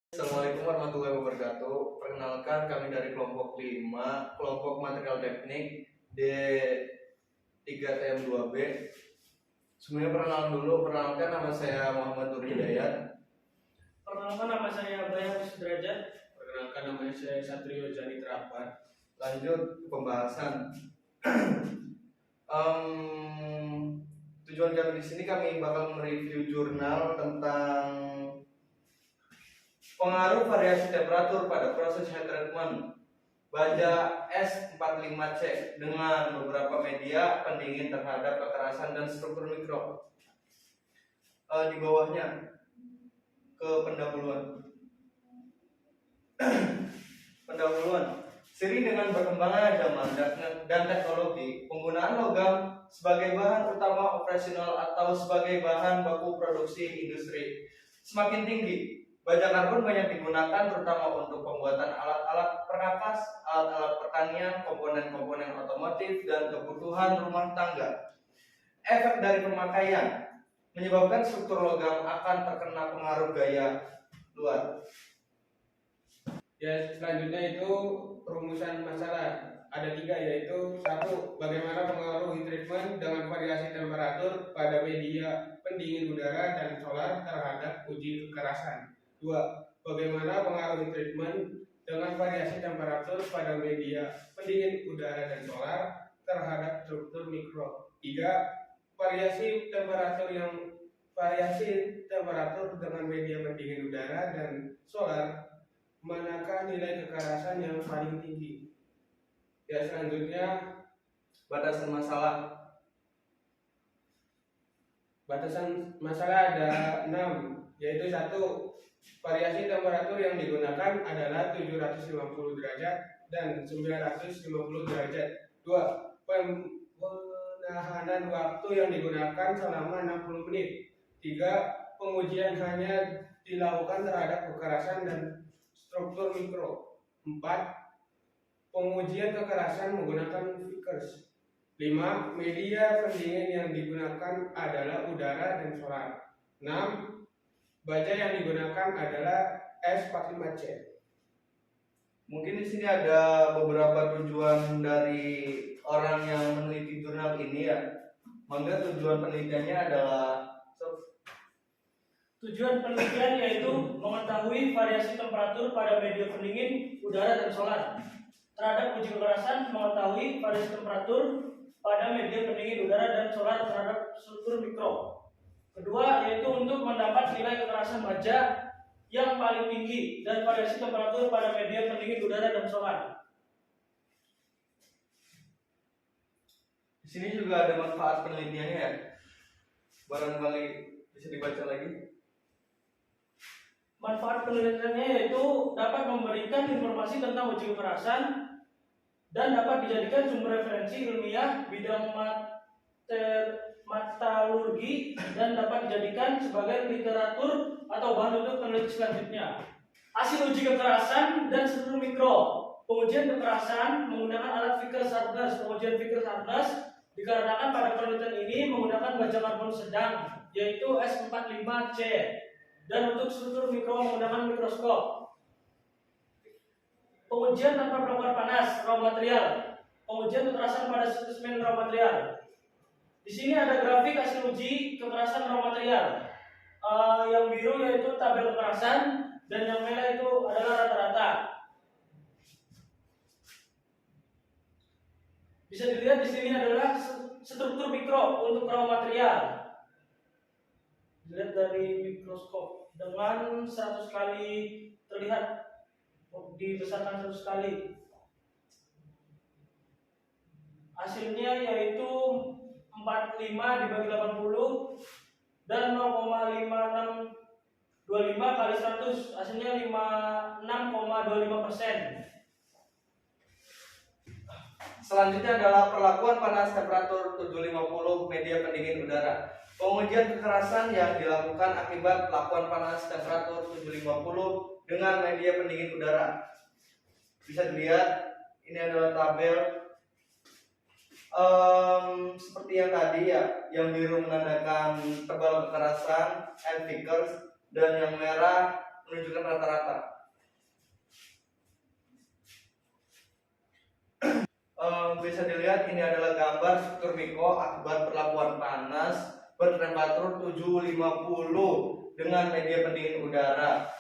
Assalamualaikum warahmatullahi wabarakatuh. Perkenalkan, kami dari kelompok 5, kelompok material teknik D3TM2B. Semuanya perkenalkan nama saya Muhammad Nur Hidayat. Perkenalkan, nama saya Bayan Sudrajat. Perkenalkan, nama saya Satrio Jani Terapat. Lanjut ke pembahasan. Tujuan kami di sini, kami bakal mereview jurnal tentang pengaruh variasi temperatur pada proses heat treatment baja S45C dengan beberapa media pendingin terhadap kekerasan dan struktur mikro. Di bawahnya ke pendahuluan. Seiring dengan berkembangnya zaman dan teknologi, penggunaan logam sebagai bahan utama operasional atau sebagai bahan baku produksi industri semakin tinggi. Baja karbon banyak digunakan terutama untuk pembuatan alat-alat perkakas, alat-alat pertanian, komponen-komponen otomotif, dan kebutuhan rumah tangga. Efek dari pemakaian menyebabkan struktur logam akan terkena pengaruh gaya luar. Ya, selanjutnya itu perumusan masalah. Ada 3, yaitu 1. Bagaimana pengaruh heat treatment dengan variasi temperatur pada media pendingin udara dan solar terhadap uji kekerasan. 2. Bagaimana pengaruh heat treatment dengan variasi temperatur pada media pendingin udara dan solar terhadap struktur mikro. 3. Variasi temperatur dengan media pendingin udara dan solar, manakah nilai kekerasan yang paling tinggi? Ya, selanjutnya Batasan masalah. Batasan masalah ada 6, yaitu 1. Variasi temperatur yang digunakan adalah 750 derajat dan 950 derajat. 2. Penahanan waktu yang digunakan selama 60 menit. 3. Pengujian hanya dilakukan terhadap kekerasan dan struktur mikro. 4. Pengujian kekerasan menggunakan Vickers. 5. Media pendingin yang digunakan adalah udara dan solar. 6. Baja yang digunakan adalah S45C. Mungkin di sini ada beberapa tujuan dari orang yang meneliti jurnal ini ya. Maka tujuan penelitiannya adalah Tujuan penelitian yaitu mengetahui variasi temperatur pada media pendingin udara dan solar. Terhadap uji kekerasan, mengetahui variasi temperatur pada media pendingin udara dan solar terhadap struktur mikro. Kedua, yaitu untuk mendapat nilai kekerasan baja yang paling tinggi dan variasi temperatur pada media pendingin udara dan solar. di sini juga ada manfaat penelitiannya ya. Barangkali bisa dibaca lagi. Manfaat penelitiannya yaitu dapat memberikan informasi tentang uji kekerasan dan dapat dijadikan sumber referensi ilmiah bidang metalurgi dan dapat dijadikan sebagai literatur atau bahan untuk penelitian selanjutnya. Hasil uji kekerasan dan struktur mikro. Pengujian kekerasan menggunakan alat Vickers hardness. Pengujian Vickers hardness dikarenakan pada penelitian ini menggunakan baja karbon sedang, yaitu S45C, dan untuk struktur mikro menggunakan mikroskop. Pengujian tanpa pelanggar panas raw material. Pengujian kekerasan pada spesimen raw material. Di sini ada grafik hasil uji kekerasan raw material. Yang biru yaitu tabel kekerasan dan yang merah itu adalah rata-rata. Bisa dilihat di sini adalah struktur mikro untuk raw material. Dilihat dari mikroskop dengan 100 kali terlihat, dibesarkan 100 kali. Hasilnya yaitu 45 dibagi 80 dan 0,5625 kali 100, hasilnya 56,25%. Selanjutnya adalah perlakuan panas temperatur 750 media pendingin udara. Pengujian kekerasan yang dilakukan akibat perlakuan panas temperatur 750 dengan media pendingin udara. Bisa dilihat, ini adalah tabel. Seperti yang tadi ya, yang biru menandakan tebal kekerasan and Vickers, dan yang merah menunjukkan rata-rata. Bisa dilihat ini adalah gambar struktur mikro akibat perlakuan panas bertemperatur 750 dengan media pendingin udara.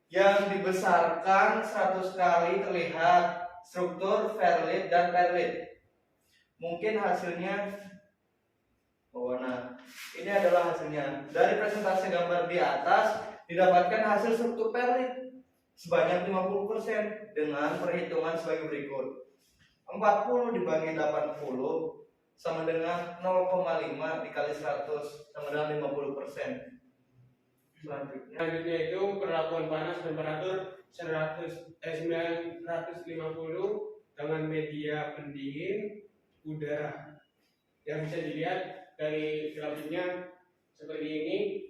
Yang dibesarkan 100 kali terlihat struktur Verlit dan Perlit. Mungkin hasilnya, nah ini adalah hasilnya. Dari presentasi gambar di atas didapatkan hasil struktur Perlit sebanyak 50% dengan perhitungan sebagai berikut. 40 dibagi 80 sama dengan 0,5 dikali 100 sama dengan 50%. Selanjutnya itu perlakuan panas temperatur 950 dengan media pendingin udara. Yang bisa dilihat dari grafiknya seperti ini.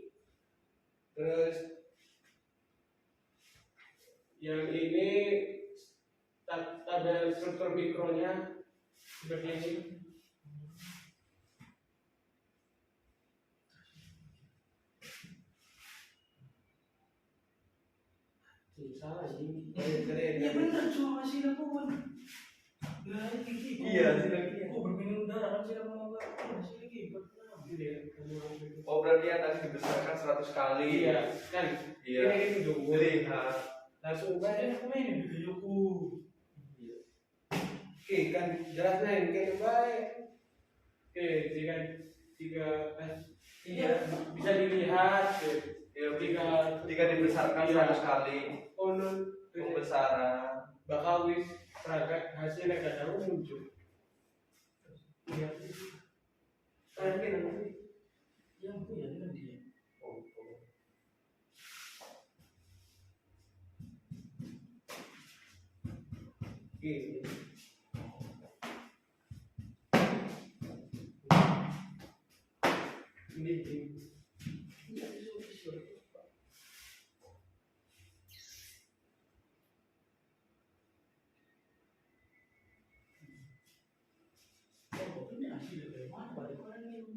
Terus yang ini tabel struktur mikronya seperti ini. Salah sih. Keren. Iya bener cuma hasilnya pun. Nah ini Iya, hasilnya gini. Kok berbeda udara kan sih mau enggak hasilnya gitu. Oh berarti yang tadi dibesarkan 100 kali. Iya, kan? Iya. Ini dulu. Lihat. Langsung Saya baik. main di videoku. Oke, kan jelasnya ini kan baik. Oke, tiga Iya. bisa dilihat. Ya, Jika dibesarkan iya. 100 kali konon pembesaran. bakal wis seragam hasilnya kadang muncul. Iya. Kan nanti. Yang itu ya dengan dia. Oke. Ini. Ini hasilnya dari mana? Balik orang ini.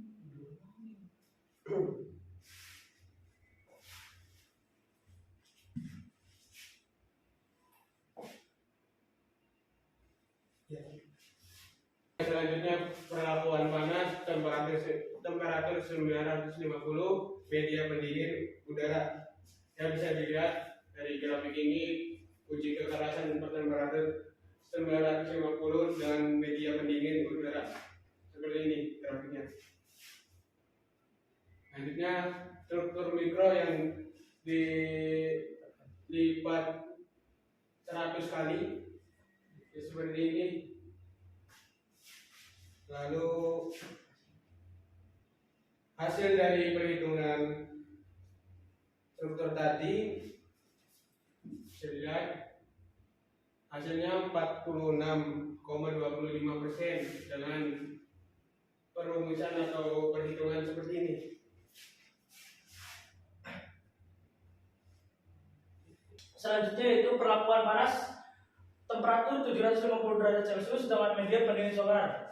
Selanjutnya perlakuan panas temperatur 950 media pendingin udara. Yang bisa dilihat dari grafik ini uji kekerasan temperatur 950 dengan media pendingin udara seperti ini grafiknya. Selanjutnya struktur mikro yang dilipat 100 kali ya, seperti ini. Lalu hasil dari perhitungan struktur tadi bisa dilihat hasilnya 46,25% dengan perumusan atau perhitungan seperti ini. Selanjutnya itu perlakuan panas temperatur 750 derajat Celcius dengan media pendingin solar.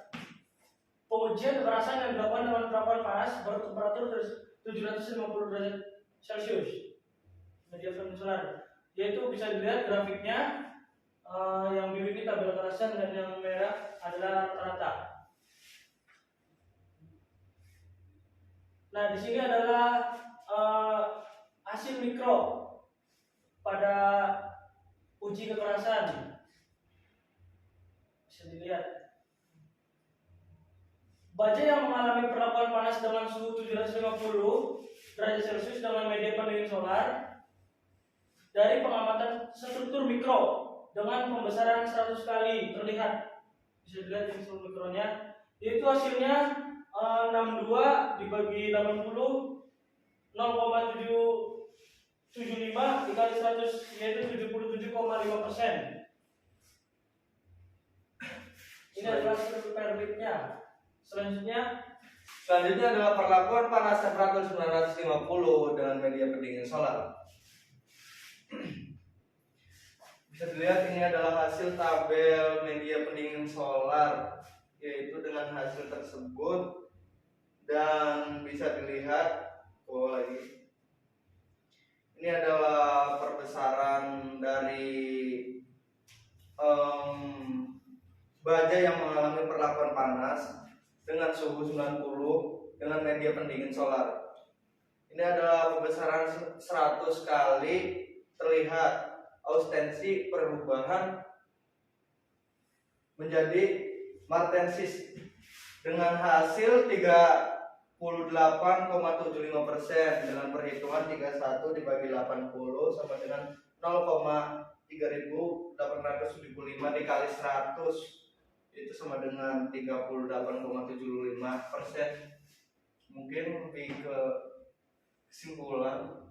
Pengujian kekerasan yang dilakukan dengan perlakuan panas bertemperatur 750 derajat Celcius media pendingin solar. Yaitu bisa dilihat grafiknya, yang biru ini tabel kekerasan dan yang merah adalah rata-rata. Nah di sini adalah hasil mikro pada uji kekerasan. Bisa dilihat. Baja yang mengalami perlakuan panas dengan suhu 750 derajat Celcius dengan media pendingin solar dari pengamatan struktur mikro dengan pembesaran 100 kali terlihat. Bisa dilihat di struktur mikronya, yaitu hasilnya 62 dibagi 80 0,775 dikali 100 yaitu 77,5%. Ini adalah struktur permitnya. Selanjutnya adalah perlakuan panas temperatur 950 dengan media pendingin solar. Bisa dilihat ini adalah hasil tabel media pendingin solar, yaitu dengan hasil tersebut, dan bisa dilihat bahwa Ini adalah perbesaran dari baja yang mengalami perlakuan panas dengan suhu 90 dengan media pendingin solar. Ini adalah pembesaran 100 kali, terlihat austensi perubahan menjadi martensis dengan hasil 38,75% dengan perhitungan 31 dibagi 80 sama dengan 0,3875 dikali 100, itu sama dengan 38,75%. Mungkin lebih ke kesimpulan.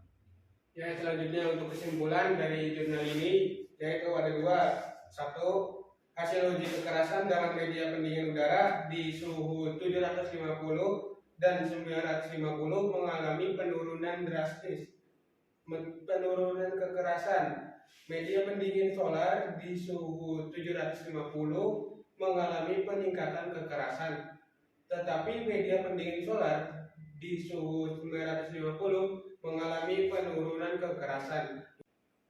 Ya, selanjutnya untuk kesimpulan dari jurnal ini yaitu ada dua. Satu, hasil uji kekerasan dalam media pendingin udara di suhu 750 dan 950 mengalami penurunan drastis. Penurunan kekerasan media pendingin solar di suhu 750 mengalami peningkatan kekerasan. Tetapi media pendingin solar di suhu 950 mengalami penurunan kekerasan.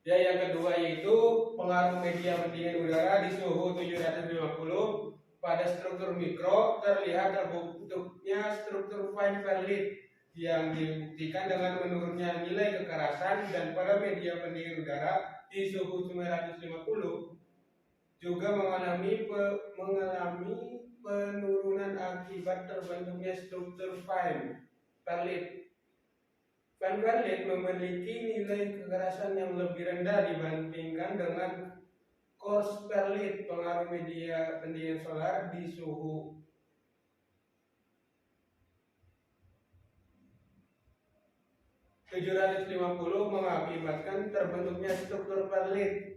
Ya, yang kedua yaitu pengaruh media pendingin udara di suhu 750 pada struktur mikro terlihat terbentuknya struktur fine perlit yang dibuktikan dengan menurunnya nilai kekerasan, dan pada media pendingin udara di suhu 950 juga mengalami penurunan akibat terbentuknya struktur fine perlit. Fine perlit memiliki nilai kekerasan yang lebih rendah dibandingkan dengan coarse perlit pengaruh media pendingin solar di suhu 750 mengakibatkan terbentuknya struktur perlit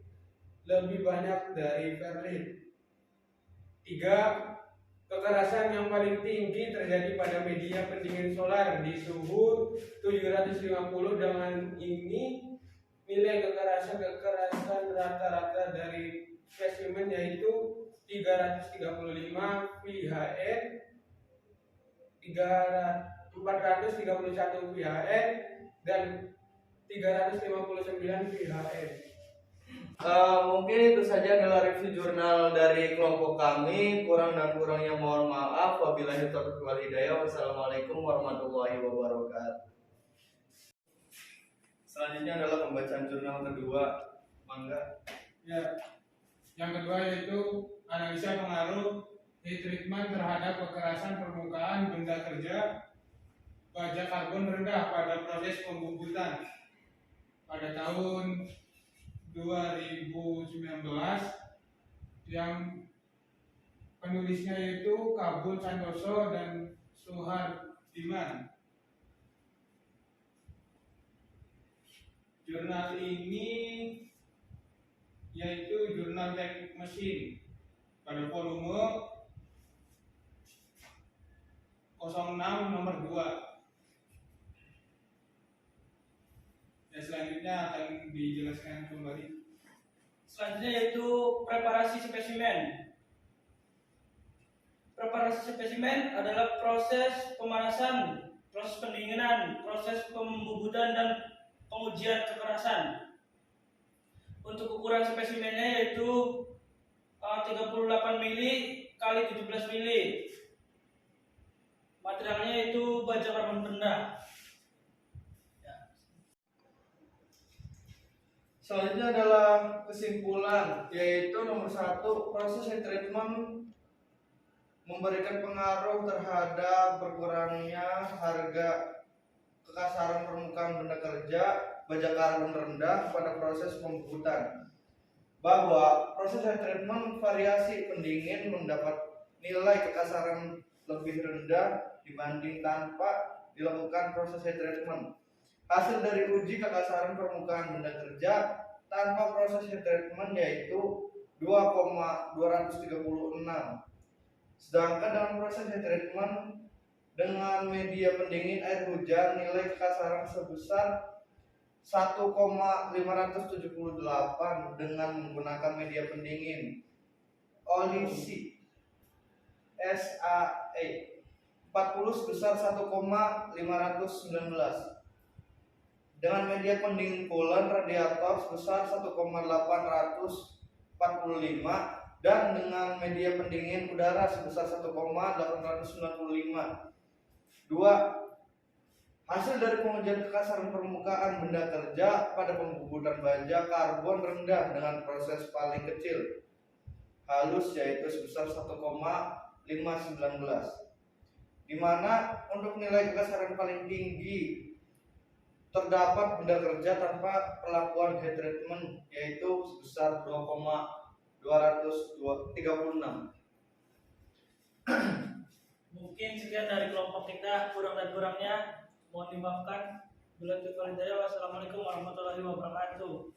lebih banyak dari perlit. 3. Kekerasan yang paling tinggi terjadi pada media pendingin solar di suhu 750. Dengan ini nilai kekerasan rata-rata dari spesimen yaitu 335 VHN, 431 VHN, dan 359 VHN. Mungkin itu saja adalah review jurnal dari kelompok kami. Kurang dan kurangnya mohon maaf. Wabillahi taufiq wal hidayah. Wassalamualaikum warahmatullahi wabarakatuh. Selanjutnya adalah pembacaan jurnal kedua. Mangga. Ya, yang kedua yaitu analisa pengaruh heat treatment terhadap kekerasan permukaan benda kerja baja karbon rendah pada proses pembubutan pada tahun 2019, yang penulisnya yaitu Kabul Santoso dan Suhar Diman. Jurnal ini yaitu jurnal teknik mesin pada volume 06 nomor 2. Dan selanjutnya akan dijelaskan kembali. Selanjutnya yaitu preparasi spesimen. Preparasi spesimen adalah proses pemanasan, proses pendinginan, proses pembubutan, dan pengujian kekerasan. Untuk ukuran spesimennya yaitu 38 mili kali 17 mili. Materialnya yaitu baja karbon rendah. Selanjutnya adalah kesimpulan, yaitu nomor 1, proses heat treatment memberikan pengaruh terhadap berkurangnya harga kekasaran permukaan benda kerja baja karbon rendah pada proses pembubutan. Bahwa proses heat treatment variasi pendingin mendapat nilai kekasaran lebih rendah dibanding tanpa dilakukan proses heat treatment. Hasil dari uji kekasaran permukaan benda kerja tanpa proses heat treatment yaitu 2,236. Sedangkan dalam proses heat treatment dengan media pendingin air hujan nilai kekasaran sebesar 1,578 dengan menggunakan media pendingin Olisi SAE 40 sebesar 1,519. dengan media pendingin coolant radiator sebesar 1,845 dan dengan media pendingin udara sebesar 1,895. 2. Hasil dari pengujian kekasaran permukaan benda kerja pada pembubutan baja karbon rendah dengan proses paling kecil halus yaitu sebesar 1,519, di mana untuk nilai kekasaran paling tinggi terdapat benda kerja tanpa perlakuan heat treatment yaitu sebesar 2,236. Mungkin sekian dari kelompok kita, kurang dan kurangnya mohon dimaafkan. Wassalamualaikum warahmatullahi wabarakatuh.